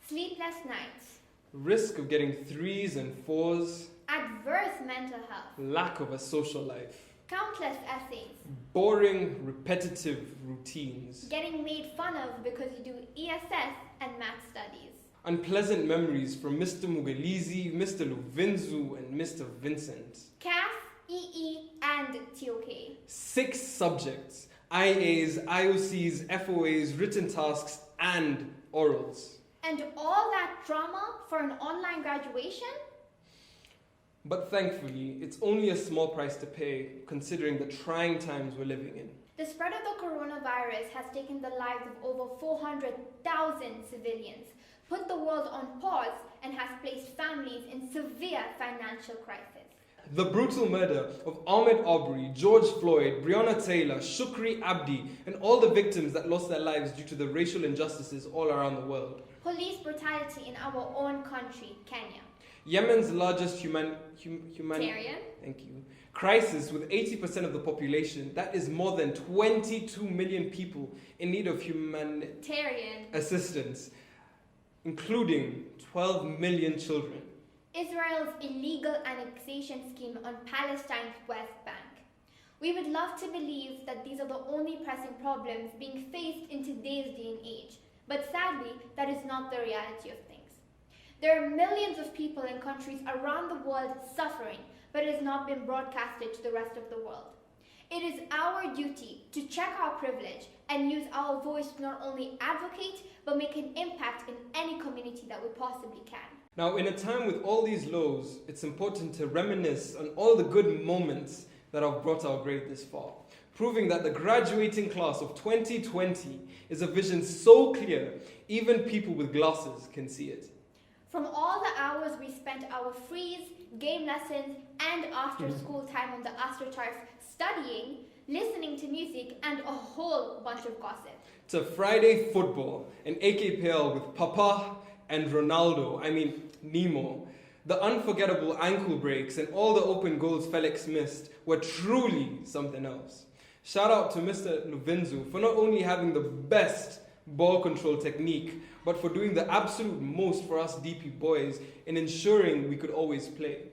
sleepless nights, risk of getting 3s and 4s, adverse mental health, lack of a social life, countless essays, boring, repetitive routines, getting made fun of because you do ESS and math studies, unpleasant memories from Mr. Mugalizi, Mr. Luvinzu, and Mr. Vincent, CAS, EE, and TOK, 6 subjects, IAs, IOCs, FOAs, written tasks, and orals. and all that drama for an online graduation? But thankfully, it's only a small price to pay considering the trying times we're living in. The spread of the coronavirus has taken the lives of over 400,000 civilians, put the world on pause, and has placed families in severe financial crisis. The brutal murder of Ahmed Aubrey, George Floyd, Breonna Taylor, Shukri Abdi, and all the victims that lost their lives due to the racial injustices all around the world. Police brutality in our own country, Kenya. Yemen's largest Humanitarian. Thank you. Crisis with 80% of the population, that is more than 22 million people in need of humanitarian assistance, including 12 million children. Israel's illegal annexation scheme on Palestine's West Bank. We would love to believe that these are the only pressing problems being faced in today's day and age, but sadly, that is not the reality of things. There are millions of people in countries around the world suffering, but it has not been broadcasted to the rest of the world. It is our duty to check our privilege and use our voice to not only advocate, but make an impact in any community that we possibly can. Now, in a time with all these lows, it's important to reminisce on all the good moments that have brought our grade this far, proving that the graduating class of 2020 is a vision so clear, even people with glasses can see it. From all the hours we spent our freeze, game lessons, and after-school time on the AstroTurf studying, listening to music, and a whole bunch of gossip. To Friday football and AKPL with Papa and Nemo. The unforgettable ankle breaks and all the open goals Felix missed were truly something else. Shout out to Mr. Luvinzu for not only having the best ball control technique, but for doing the absolute most for us DP boys in ensuring we could always play.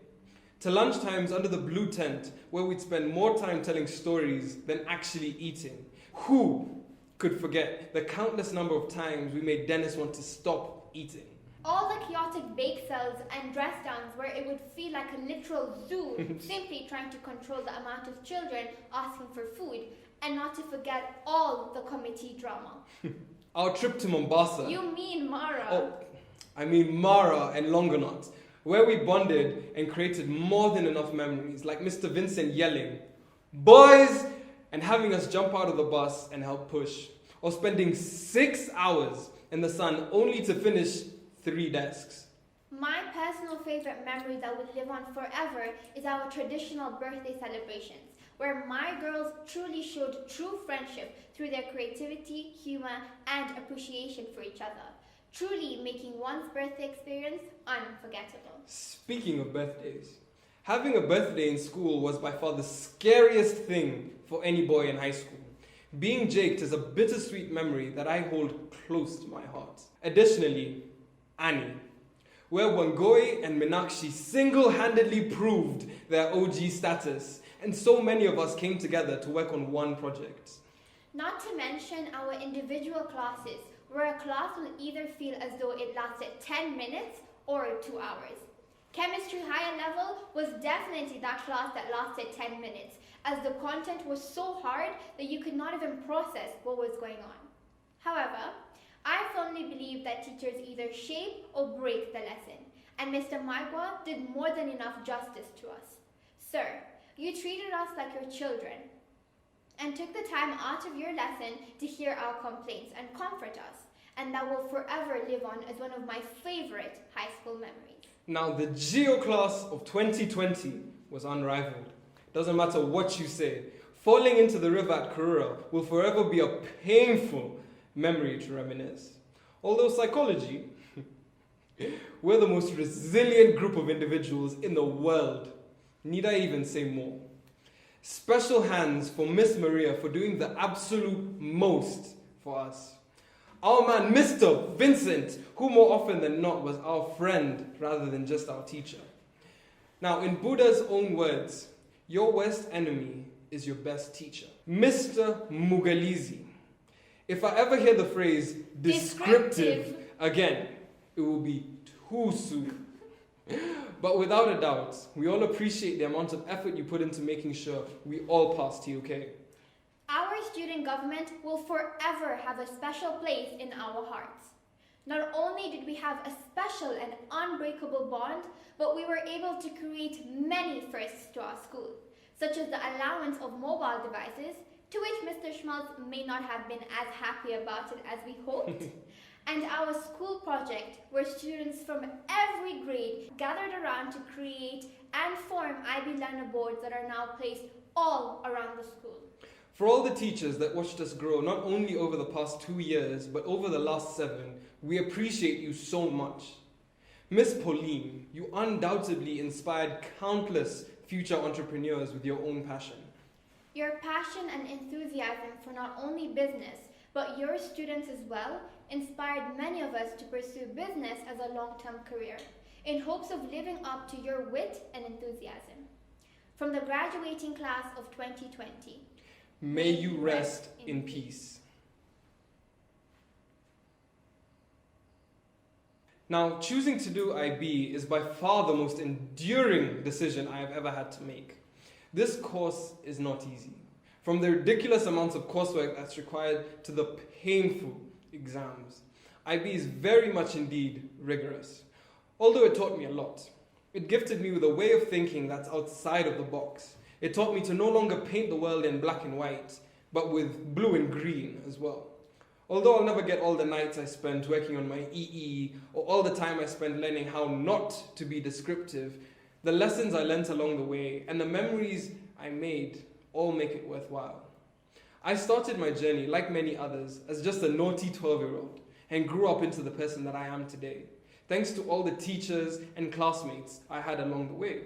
To lunchtimes under the blue tent, where we'd spend more time telling stories than actually eating. Who could forget the countless number of times we made Dennis want to stop eating? All the chaotic bake sales and dress downs where it would feel like a literal zoo, simply trying to control the amount of children asking for food, and not to forget all the committee drama. Our trip to Mombasa. You mean Mara? Oh, I mean Mara and Longonot, where we bonded and created more than enough memories, like Mr. Vincent yelling, "Boys!" and having us jump out of the bus and help push, or spending 6 hours in the sun only to finish 3 desks. My personal favorite memory that would live on forever is our traditional birthday celebrations, where my girls truly showed true friendship through their creativity, humor, and appreciation for each other, truly making one's birthday experience unforgettable. Speaking of birthdays, having a birthday in school was by far the scariest thing for any boy in high school. Being jaked is a bittersweet memory that I hold close to my heart. Additionally, Annie, where Wangoi and Meenakshi single-handedly proved their OG status, and so many of us came together to work on one project. Not to mention our individual classes, where a class will either feel as though it lasted 10 minutes or 2 hours. Chemistry higher level was definitely that class that lasted 10 minutes, as the content was so hard that you could not even process what was going on. However, I firmly believe that teachers either shape or break the lesson, and Mr. Maigwa did more than enough justice to us. Sir, you treated us like your children and took the time out of your lesson to hear our complaints and comfort us, and that will forever live on as one of my favorite high school memories. Now, the Geo class of 2020 was unrivaled. Doesn't matter what you say, falling into the river at Karura will forever be a painful memory to reminisce. Although psychology, we're the most resilient group of individuals in the world. Need I even say more? Special hands for Miss Maria for doing the absolute most for us. Our man, Mr. Vincent, who more often than not was our friend rather than just our teacher. Now, in Buddha's own words, your worst enemy is your best teacher. Mr. Mugalizi. If I ever hear the phrase descriptive again, it will be too soon. But without a doubt, we all appreciate the amount of effort you put into making sure we all pass TUK. Our student government will forever have a special place in our hearts. Not only did we have a special and unbreakable bond, but we were able to create many firsts to our school, such as the allowance of mobile devices, to which Mr. Schmaltz may not have been as happy about it as we hoped, and our school project, where students from every grade gathered around to create and form IB learner boards that are now placed all around the school. For all the teachers that watched us grow, not only over the past 2 years, but over the last 7, we appreciate you so much. Miss Pauline, you undoubtedly inspired countless future entrepreneurs with your own passion. Your passion and enthusiasm for not only business, but your students as well, inspired many of us to pursue business as a long-term career, in hopes of living up to your wit and enthusiasm. From the graduating class of 2020, may you rest in peace. Now, choosing to do IB is by far the most enduring decision I have ever had to make. This course is not easy. From the ridiculous amounts of coursework that's required to the painful exams, IB is very much indeed rigorous. Although it taught me a lot, it gifted me with a way of thinking that's outside of the box. It taught me to no longer paint the world in black and white, but with blue and green as well. Although I'll never get all the nights I spent working on my EE, or all the time I spent learning how not to be descriptive, the lessons I learnt along the way and the memories I made all make it worthwhile. I started my journey, like many others, as just a naughty 12-year-old and grew up into the person that I am today, thanks to all the teachers and classmates I had along the way.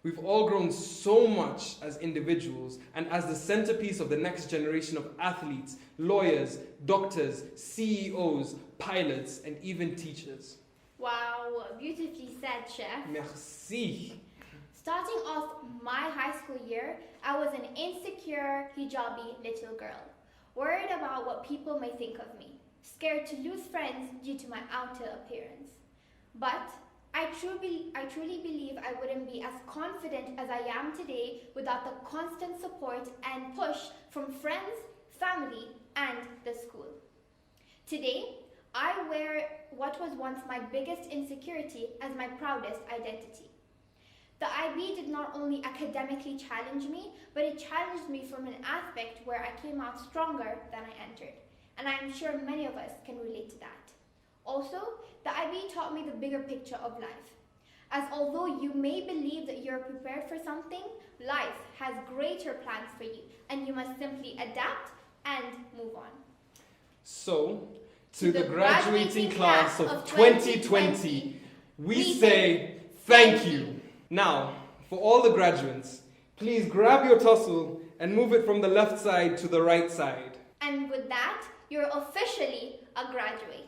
We've all grown so much as individuals and as the centerpiece of the next generation of athletes, lawyers, doctors, CEOs, pilots, and even teachers. Wow, beautifully said, Chef. Merci. Starting off my high school year, I was an insecure, hijabi little girl, worried about what people may think of me, scared to lose friends due to my outer appearance. But I truly believe I wouldn't be as confident as I am today without the constant support and push from friends, family, and the school. Today, I wear what was once my biggest insecurity as my proudest identity. The IB did not only academically challenge me, but it challenged me from an aspect where I came out stronger than I entered. And I am sure many of us can relate to that. Also, the IB taught me the bigger picture of life. As although you may believe that you're prepared for something, life has greater plans for you, and you must simply adapt and move on. So, to the graduating class of 2020, we say thank you. Now, for all the graduates, please grab your tussle and move it from the left side to the right side. And with that, you're officially a graduate.